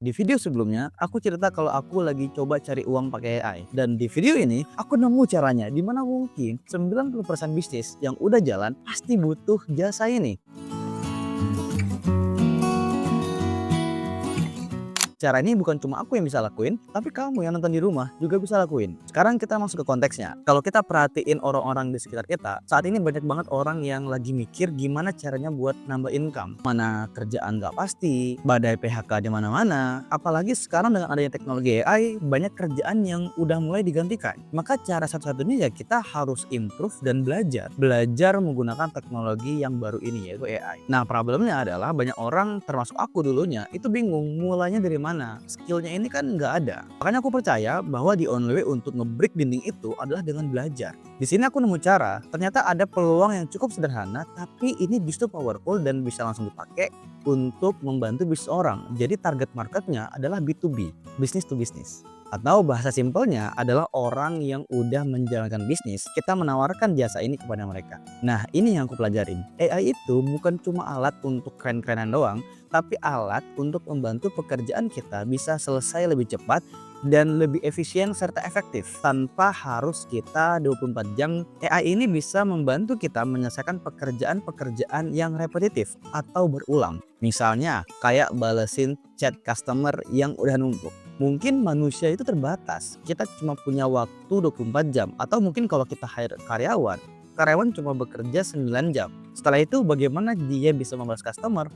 Di video sebelumnya, aku cerita kalau aku lagi coba cari uang pakai AI. Dan di video ini, aku nemu caranya di mana mungkin 90% bisnis yang udah jalan pasti butuh jasa ini. Cara ini bukan cuma aku yang bisa lakuin, tapi kamu yang nonton di rumah juga bisa lakuin. Sekarang kita masuk ke konteksnya. Kalau kita perhatiin orang-orang di sekitar kita, saat ini banyak banget orang yang lagi mikir gimana caranya buat nambah income. Mana kerjaan nggak pasti, badai PHK di mana-mana. Apalagi sekarang dengan adanya teknologi AI, banyak kerjaan yang udah mulai digantikan. Maka cara satu-satunya ya kita harus improve dan belajar. Belajar menggunakan teknologi yang baru ini yaitu AI. Nah, problemnya adalah banyak orang termasuk aku dulunya itu bingung mulainya dari mana. Skillnya ini kan nggak ada. Makanya aku percaya bahwa the only way untuk nge-break dinding itu adalah dengan belajar. Di sini aku nemu cara, ternyata ada peluang yang cukup sederhana, tapi ini justru powerful dan bisa langsung dipakai untuk membantu bisnis orang. Jadi target marketnya adalah B2B, business to business. Atau bahasa simpelnya adalah orang yang udah menjalankan bisnis, kita menawarkan jasa ini kepada mereka. Nah, ini yang aku pelajarin. AI itu bukan cuma alat untuk keren-kerenan doang, tapi alat untuk membantu pekerjaan kita bisa selesai lebih cepat dan lebih efisien serta efektif tanpa harus kita 24 jam. AI ini bisa membantu kita menyelesaikan pekerjaan-pekerjaan yang repetitif atau berulang. Misalnya kayak balesin chat customer yang udah numpuk. Mungkin manusia itu terbatas, kita cuma punya waktu 24 jam. Atau mungkin kalau kita hire karyawan cuma bekerja 9 jam. Setelah itu bagaimana dia bisa membalas customer?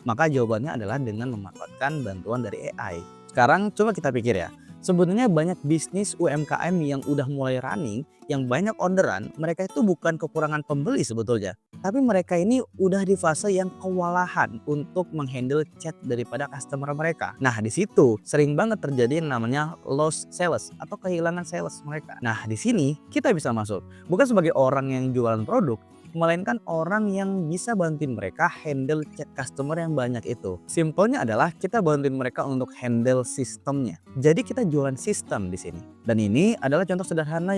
Maka jawabannya adalah dengan memanfaatkan bantuan dari AI. Sekarang coba kita pikir ya, sebenarnya banyak bisnis UMKM yang udah mulai running, yang banyak orderan, mereka itu bukan kekurangan pembeli sebetulnya. Tapi mereka ini udah di fase yang kewalahan untuk menghandle chat daripada customer mereka. Nah, di situ sering banget terjadi yang namanya lost sales atau kehilangan sales mereka. Nah, di sini kita bisa masuk bukan sebagai orang yang jualan produk, melainkan orang yang bisa bantuin mereka handle chat customer yang banyak itu. Simpelnya adalah kita bantuin mereka untuk handle sistemnya. Jadi kita jualan sistem di sini. Dan ini adalah contoh sederhana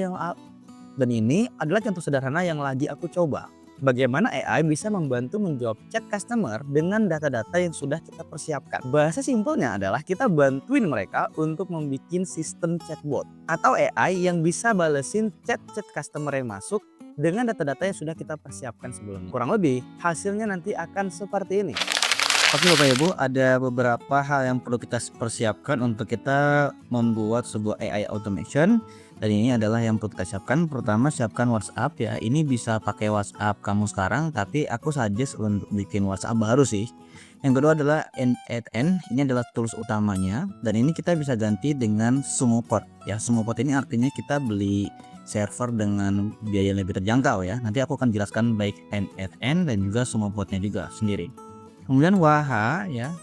yang lagi aku coba. Bagaimana AI bisa membantu menjawab chat customer dengan data-data yang sudah kita persiapkan. Bahasa simpelnya adalah kita bantuin mereka untuk membuat sistem chatbot atau AI yang bisa balesin chat-chat customer yang masuk dengan data-data yang sudah kita persiapkan sebelumnya. Kurang lebih hasilnya nanti akan seperti ini. Oke Bapak Ibu, ada beberapa hal yang perlu kita persiapkan untuk kita membuat sebuah AI automation. Dan ini adalah yang perlu kita siapkan. Pertama, siapkan WhatsApp ya. Ini bisa pakai WhatsApp kamu sekarang, tapi aku suggest untuk bikin WhatsApp baru sih. Yang kedua adalah N8N. Ini adalah tools utamanya. Dan ini kita bisa ganti dengan Sumopod. Ya, Sumopod ini artinya kita beli server dengan biaya lebih terjangkau ya. Nanti aku akan jelaskan baik N8N dan juga Sumopodnya juga sendiri. Kemudian Waha ya,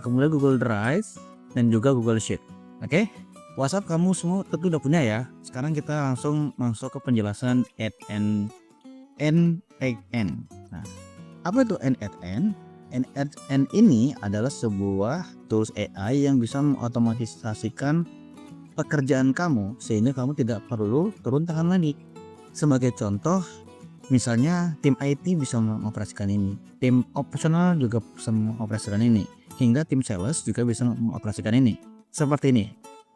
kemudian Google Drive dan juga Google Sheet. Oke, WhatsApp kamu semua tentu udah punya ya. Sekarang kita langsung masuk ke penjelasan N8N. Nah, apa itu N8N? N8N ini adalah sebuah tools AI yang bisa mengotomatisasikan pekerjaan kamu sehingga kamu tidak perlu turun tangan lagi. Sebagai contoh, misalnya tim IT bisa mengoperasikan ini, tim operasional juga bisa mengoperasikan ini, hingga tim sales juga bisa mengoperasikan ini. Seperti ini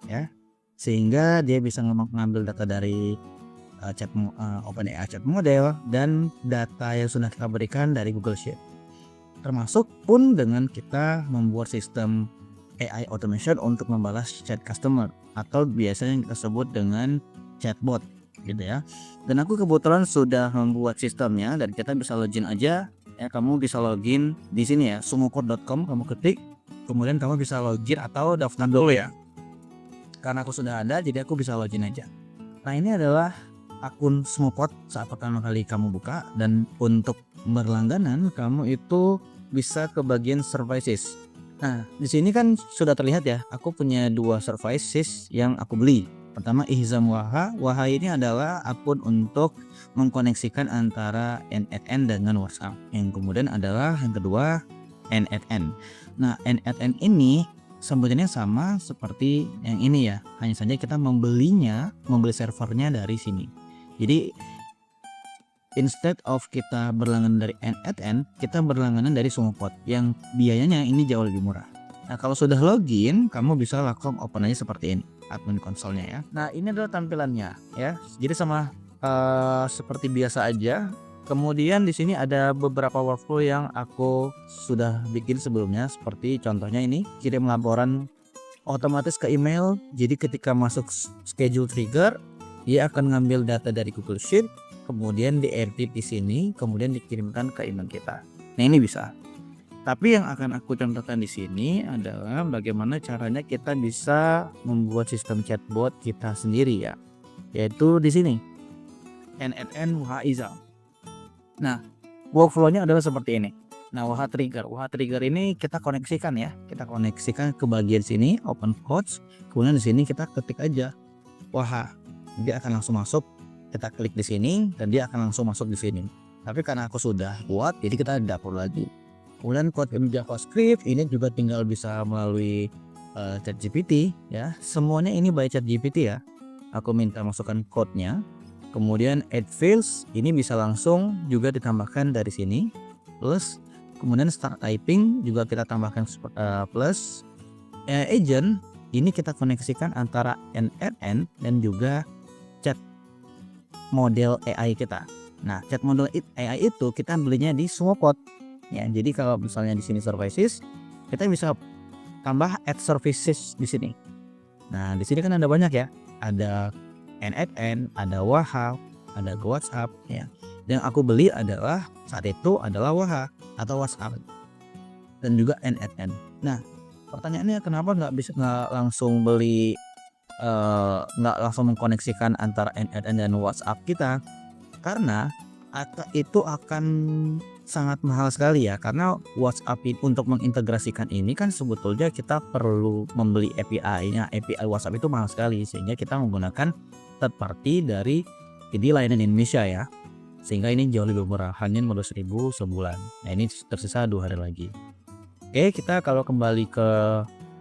ya. Sehingga dia bisa mengambil data dari OpenAI chat model dan data yang sudah kita berikan dari Google Sheet. Termasuk pun dengan kita membuat sistem AI automation untuk membalas chat customer atau biasanya yang kita sebut dengan chatbot gitu ya. Dan aku kebetulan sudah membuat sistemnya dan kita bisa login aja ya. Kamu bisa login di sini ya, sumopod.com, kamu ketik, kemudian kamu bisa login atau daftar dulu ya. Karena aku sudah ada, jadi aku bisa login aja. Nah, ini adalah akun Sumopod saat pertama kali kamu buka, dan untuk berlangganan kamu itu bisa ke bagian services. Nah, di sini kan sudah terlihat ya, aku punya 2 services yang aku beli. Pertama, Ihzam Waha. Waha ini adalah akun untuk mengkoneksikan antara N8N dengan WhatsApp. Yang kemudian adalah yang kedua, N8N. Nah, N8N ini sebenarnya sama seperti yang ini ya. Hanya saja kita membeli servernya dari sini. Jadi instead of kita berlangganan dari N8N, kita berlangganan dari Sumopod yang biayanya ini jauh lebih murah. Nah, kalau sudah login, kamu bisa langsung open aja seperti ini, admin konsolnya ya. Nah, ini adalah tampilannya ya. Jadi sama seperti biasa aja. Kemudian di sini ada beberapa workflow yang aku sudah bikin sebelumnya, seperti contohnya ini, kirim laporan otomatis ke email. Jadi ketika masuk schedule trigger, dia akan ngambil data dari Google Sheet, kemudian di-edit di sini, kemudian dikirimkan ke email kita. Nah, ini bisa. Tapi yang akan aku contohkan di sini adalah bagaimana caranya kita bisa membuat sistem chatbot kita sendiri ya, yaitu di sini NNN WHIZA. Nah, workflow-nya adalah seperti ini. Nah, WH Trigger ini kita koneksikan ya. Kita koneksikan ke bagian sini, open codes. Kemudian di sini kita ketik aja WH. Dia akan langsung masuk. Kita klik di sini dan dia akan langsung masuk di sini. Tapi karena aku sudah buat, jadi kita tidak perlu lagi. Kemudian code JavaScript ini juga tinggal bisa melalui ChatGPT ya. Semuanya ini by ChatGPT ya. Aku minta masukkan code-nya. Kemudian add fields ini bisa langsung juga ditambahkan dari sini. Plus kemudian start typing juga kita tambahkan plus agent ini kita koneksikan antara NNN dan juga chat model AI kita. Nah, chat model AI itu kita belinya di Swapod. Ya, jadi kalau misalnya di sini services, kita bisa tambah add services di sini. Nah, di sini kan ada banyak ya. Ada NNN, ada WhatsApp, ada WhatsApp ya. Yang aku beli adalah saat itu adalah WhatsApp atau WhatsApp dan juga NNN. Nah, pertanyaannya kenapa nggak langsung beli, nggak langsung mengkoneksikan antara NNN dan WhatsApp kita? Karena itu akan sangat mahal sekali ya, karena WhatsApp untuk mengintegrasikan ini kan sebetulnya kita perlu membeli API-nya. API WhatsApp itu mahal sekali, sehingga kita menggunakan third party dari layanan Indonesia ya, sehingga ini jauh lebih murah, hanya 15.000 sebulan. Nah, ini tersisa 2 hari lagi. Oke, kita kalau kembali ke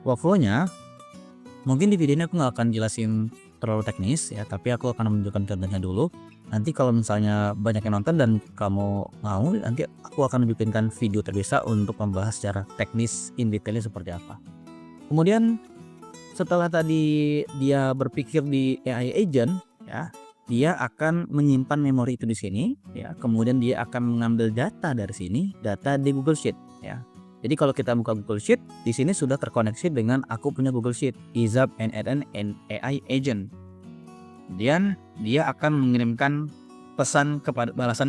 workflow-nya, mungkin di video ini aku nggak akan jelasin terlalu teknis ya, tapi aku akan menunjukkan contohnya dulu. Nanti kalau misalnya banyak yang nonton dan kamu mau, nanti aku akan bikinkan video terbiasa untuk membahas secara teknis in detailnya seperti apa. Kemudian setelah tadi dia berpikir di AI agent ya, dia akan menyimpan memori itu di sini ya. Kemudian dia akan mengambil data dari sini, data di Google Sheet ya. Jadi kalau kita buka Google Sheet, di sini sudah terkoneksi dengan aku punya Google Sheet, IZAP NNN AI agent. Kemudian dia akan mengirimkan balasan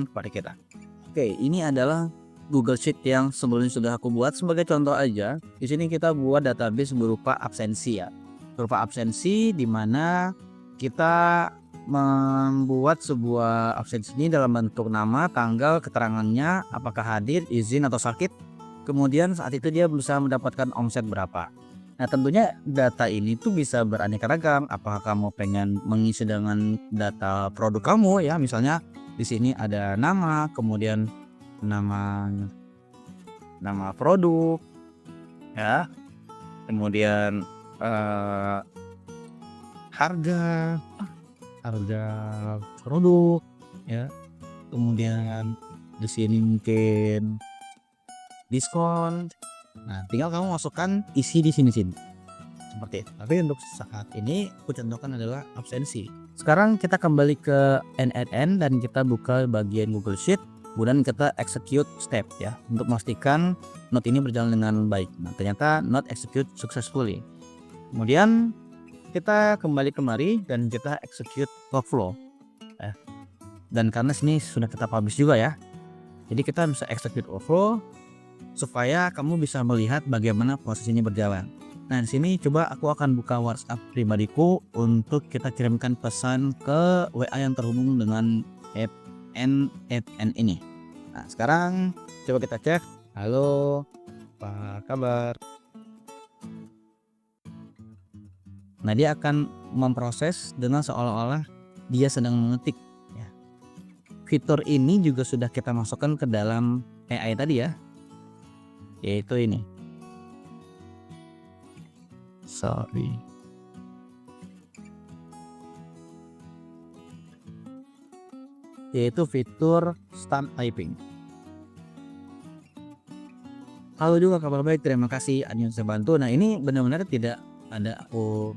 kepada kita. Oke, ini adalah Google Sheet yang sebelumnya sudah aku buat. Sebagai contoh aja, di sini kita buat database berupa absensi ya. Berupa absensi di mana kita membuat sebuah absensi ini dalam bentuk nama, tanggal, keterangannya, apakah hadir, izin atau sakit. Kemudian saat itu dia berusaha mendapatkan omset berapa. Nah, tentunya data ini tuh bisa beraneka ragam. Apakah kamu pengen mengisi dengan data produk kamu ya, misalnya di sini ada nama, kemudian nama produk ya, kemudian harga produk ya, kemudian di sini mungkin diskon. Nah, tinggal kamu masukkan isi di sini seperti itu. Tapi untuk saat ini aku contohkan adalah absensi. Sekarang kita kembali ke NNN dan kita buka bagian Google Sheet. Kemudian kita execute step ya, untuk memastikan note ini berjalan dengan baik. Nah, ternyata note execute successfully. Kemudian kita kembali kemari dan kita execute workflow ya. Dan karena sini sudah kita publish juga ya, jadi kita bisa execute workflow supaya kamu bisa melihat bagaimana prosesnya berjalan. Nah, di sini coba aku akan buka WhatsApp pribadiku untuk kita kirimkan pesan ke WA yang terhubung dengan NNN ini. Nah, sekarang coba kita cek. Halo, apa kabar? Nah, dia akan memproses dengan seolah-olah dia sedang mengetik ya. Fitur ini juga sudah kita masukkan ke dalam AI tadi ya, yaitu ini. Yaitu fitur start typing. Halo juga, kabar baik, terima kasih ada yang bisa bantu. Nah, ini benar-benar tidak ada aku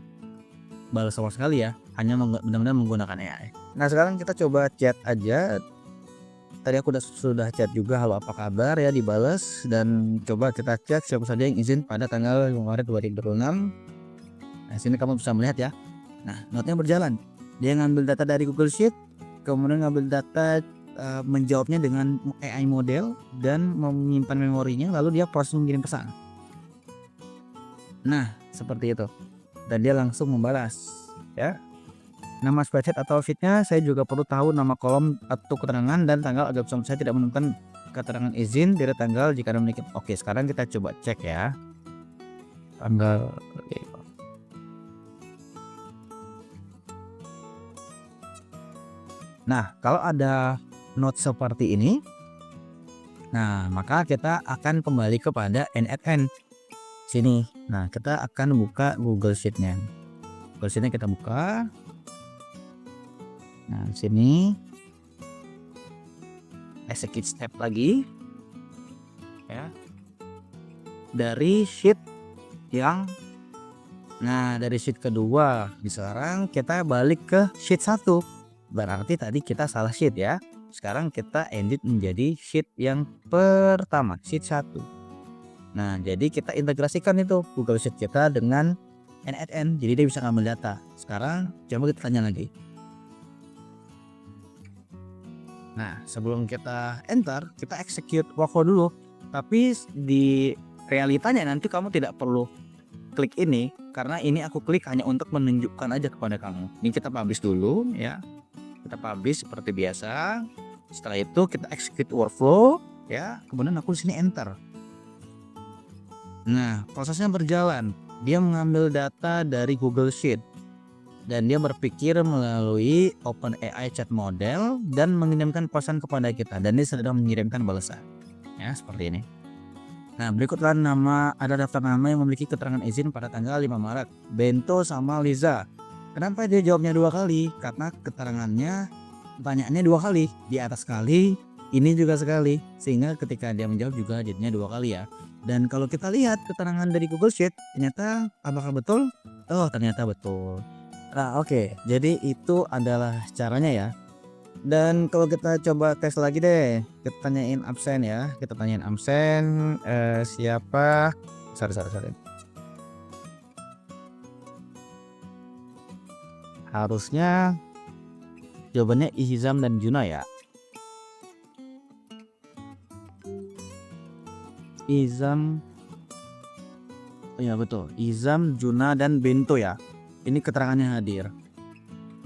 balas sama sekali ya, hanya benar-benar menggunakan AI. Nah, sekarang kita coba chat aja. Tadi aku sudah chat juga, halo apa kabar ya, dibales. Dan coba kita chat siapa saja yang izin pada tanggal 5 Maret 2026. Nah, sini kamu bisa melihat ya. Nah, notnya berjalan. Dia ngambil data dari Google Sheet, kemudian ngambil data, menjawabnya dengan AI model dan menyimpan memorinya, lalu dia proses mengirim pesan. Nah, seperti itu. Dan dia langsung membalas, ya. Nama spreadsheet atau sheet-nya saya juga perlu tahu nama kolom atau keterangan dan tanggal agar saya tidak menemukan keterangan izin dari tanggal jika Anda memiliki. Oke, sekarang kita coba cek ya. Tanggal. Nah, kalau ada note seperti ini, nah maka kita akan kembali kepada N@N sini. Nah, kita akan buka Google Sheet-nya. Google Sheet-nya kita buka. Nah, sini execute step lagi ya. Dari sheet yang dari sheet kedua. Sekarang kita balik ke sheet 1. Berarti tadi kita salah sheet ya. Sekarang kita edit menjadi sheet yang pertama, sheet 1. Nah, jadi kita integrasikan itu Google Sheet kita dengan N@N. Jadi dia bisa ngambil data. Sekarang coba kita tanya lagi. Nah, sebelum kita enter, kita execute workflow dulu. Tapi di realitanya nanti kamu tidak perlu klik ini, karena ini aku klik hanya untuk menunjukkan aja kepada kamu. Ini kita publish dulu ya. Kita publish seperti biasa. Setelah itu kita execute workflow ya. Kemudian aku di sini enter. Nah, prosesnya berjalan. Dia mengambil data dari Google Sheet. Dan dia berpikir melalui OpenAI chat model dan mengirimkan pesan kepada kita, dan dia sedang mengirimkan balasan ya, seperti ini. Nah, berikutlah ada daftar nama yang memiliki keterangan izin pada tanggal 5 Maret, Bento sama Liza. Kenapa dia jawabnya 2 kali? Karena keterangannya, pertanyaannya 2 kali, di atas sekali, ini juga sekali, sehingga ketika dia menjawab juga jadinya 2 kali ya. Dan kalau kita lihat keterangan dari Google Sheet, ternyata apakah betul? Oh, ternyata betul. Nah, oke. Jadi itu adalah caranya ya. Dan kalau kita coba tes lagi deh, kita tanyain absen ya. Kita tanyain absen siapa? Sorry. Harusnya jawabannya Ihzam dan Juna ya. Ihzam. Oh ya betul. Ihzam, Juna dan Bento ya. Ini keterangannya hadir.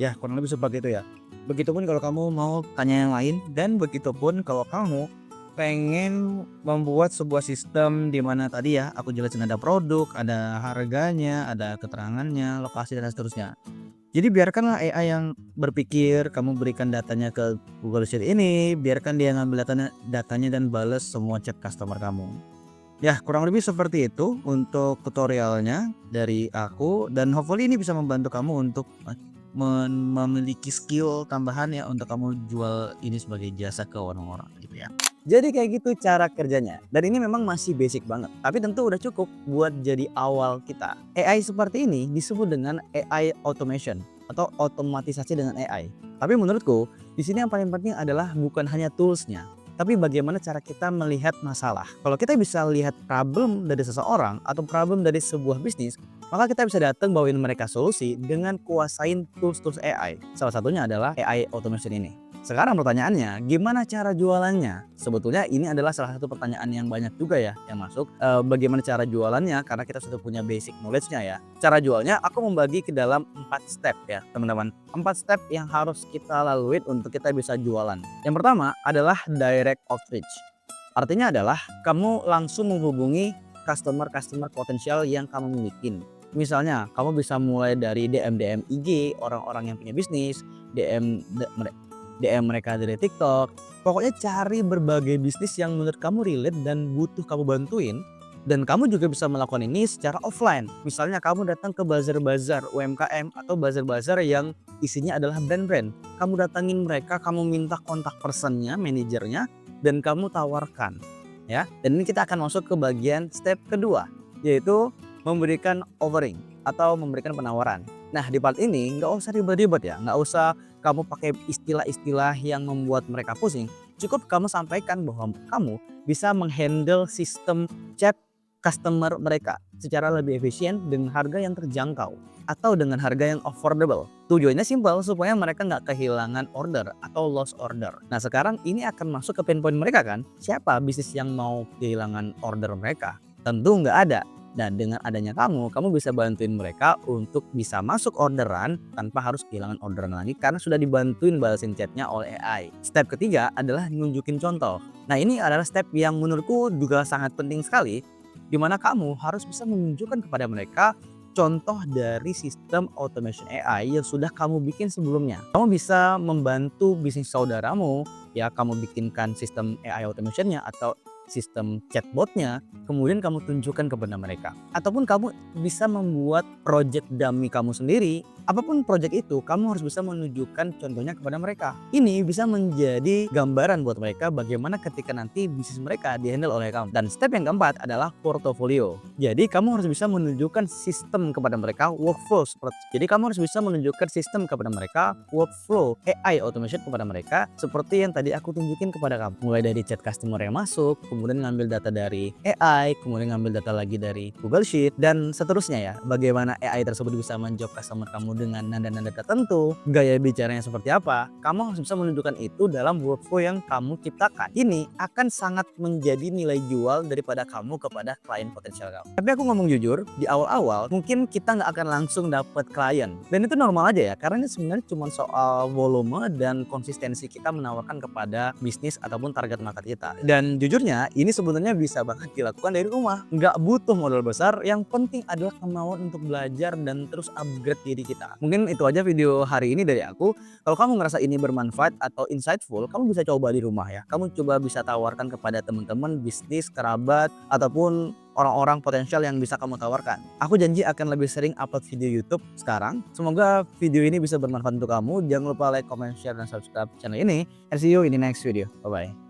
Ya, kurang lebih seperti itu ya. Begitupun kalau kamu mau tanya yang lain, dan begitupun kalau kamu pengen membuat sebuah sistem di mana tadi ya aku jelasin ada produk, ada harganya, ada keterangannya, lokasi dan seterusnya. Jadi biarkanlah AI yang berpikir, kamu berikan datanya ke Google Sheet ini, biarkan dia ngambil datanya dan balas semua chat customer kamu. Ya, kurang lebih seperti itu untuk tutorialnya dari aku, dan hopefully ini bisa membantu kamu untuk memiliki skill tambahan ya untuk kamu jual ini sebagai jasa ke orang-orang gitu ya. Jadi kayak gitu cara kerjanya, dan ini memang masih basic banget, tapi tentu udah cukup buat jadi awal kita. AI seperti ini disebut dengan AI automation atau otomatisasi dengan AI. Tapi menurutku di sini yang paling penting adalah bukan hanya toolsnya, tapi bagaimana cara kita melihat masalah. Kalau kita bisa lihat problem dari seseorang atau problem dari sebuah bisnis, maka kita bisa datang bawain mereka solusi dengan kuasain tools AI. Salah satunya adalah AI automation ini. Sekarang pertanyaannya, gimana cara jualannya? Sebetulnya ini adalah salah satu pertanyaan yang banyak juga ya yang masuk. Bagaimana cara jualannya? Karena kita sudah punya basic knowledge-nya ya. Cara jualnya aku membagi ke dalam 4 step ya teman-teman. 4 step yang harus kita lalui untuk kita bisa jualan. Yang pertama adalah direct outreach. Artinya adalah kamu langsung menghubungi customer potensial yang kamu miliki. Misalnya kamu bisa mulai dari DM IG orang-orang yang punya bisnis, DM mereka dari TikTok. Pokoknya cari berbagai bisnis yang menurut kamu relate dan butuh kamu bantuin. Dan kamu juga bisa melakukan ini secara offline. Misalnya kamu datang ke bazar-bazar UMKM atau bazar-bazar yang isinya adalah brand-brand. Kamu datangin mereka, kamu minta kontak personnya, manajernya, dan kamu tawarkan. ya. Dan ini kita akan masuk ke bagian step kedua, yaitu memberikan offering atau memberikan penawaran. Nah, di part ini nggak usah ribet-ribet ya, nggak usah kamu pakai istilah-istilah yang membuat mereka pusing. Cukup kamu sampaikan bahwa kamu bisa menghandle sistem chat customer mereka secara lebih efisien dengan harga yang terjangkau atau dengan harga yang affordable. Tujuannya simpel, supaya mereka nggak kehilangan order atau lost order. Nah, sekarang ini akan masuk ke pain point mereka kan? Siapa bisnis yang mau kehilangan order mereka? Tentu nggak ada. Dan dengan adanya kamu bisa bantuin mereka untuk bisa masuk orderan tanpa harus kehilangan orderan lagi karena sudah dibantuin balasin chatnya oleh AI. Step ketiga adalah nunjukin contoh. Nah, ini adalah step yang menurutku juga sangat penting sekali, di mana kamu harus bisa menunjukkan kepada mereka contoh dari sistem automation AI yang sudah kamu bikin sebelumnya. Kamu bisa membantu bisnis saudaramu, ya kamu bikinkan sistem AI automationnya atau sistem chatbotnya, kemudian kamu tunjukkan kepada mereka. Ataupun kamu bisa membuat project dummy kamu sendiri. Apapun project itu, kamu harus bisa menunjukkan contohnya kepada mereka. Ini bisa menjadi gambaran buat mereka bagaimana ketika nanti bisnis mereka dihandle oleh kamu. Dan step yang keempat adalah portofolio. Jadi kamu harus bisa menunjukkan sistem kepada mereka, workflow. Jadi kamu harus bisa menunjukkan sistem kepada mereka, workflow AI automation kepada mereka, seperti yang tadi aku tunjukin kepada kamu. Mulai dari chat customer yang masuk, kemudian ngambil data dari AI, kemudian ngambil data lagi dari Google Sheet, dan seterusnya ya. Bagaimana AI tersebut bisa menjawab customer kamu dengan nada-nada tertentu, gaya bicaranya seperti apa, kamu harus bisa menunjukkan itu dalam workflow yang kamu ciptakan. Ini akan sangat menjadi nilai jual daripada kamu kepada klien potensial kamu. Tapi aku ngomong jujur, di awal-awal mungkin kita nggak akan langsung dapat klien. Dan itu normal aja ya, karena ini sebenarnya cuma soal volume dan konsistensi kita menawarkan kepada bisnis ataupun target market kita. Dan jujurnya, ini sebenarnya bisa banget dilakukan dari rumah. Nggak butuh modal besar, yang penting adalah kemauan untuk belajar dan terus upgrade diri kita. Mungkin itu aja video hari ini dari aku. Kalau kamu ngerasa ini bermanfaat atau insightful, kamu bisa coba di rumah ya. Kamu coba bisa tawarkan kepada teman-teman, bisnis, kerabat, ataupun orang-orang potensial yang bisa kamu tawarkan. Aku janji akan lebih sering upload video YouTube sekarang. Semoga video ini bisa bermanfaat untuk kamu. Jangan lupa like, comment, share, dan subscribe channel ini. And see you in the next video. Bye-bye.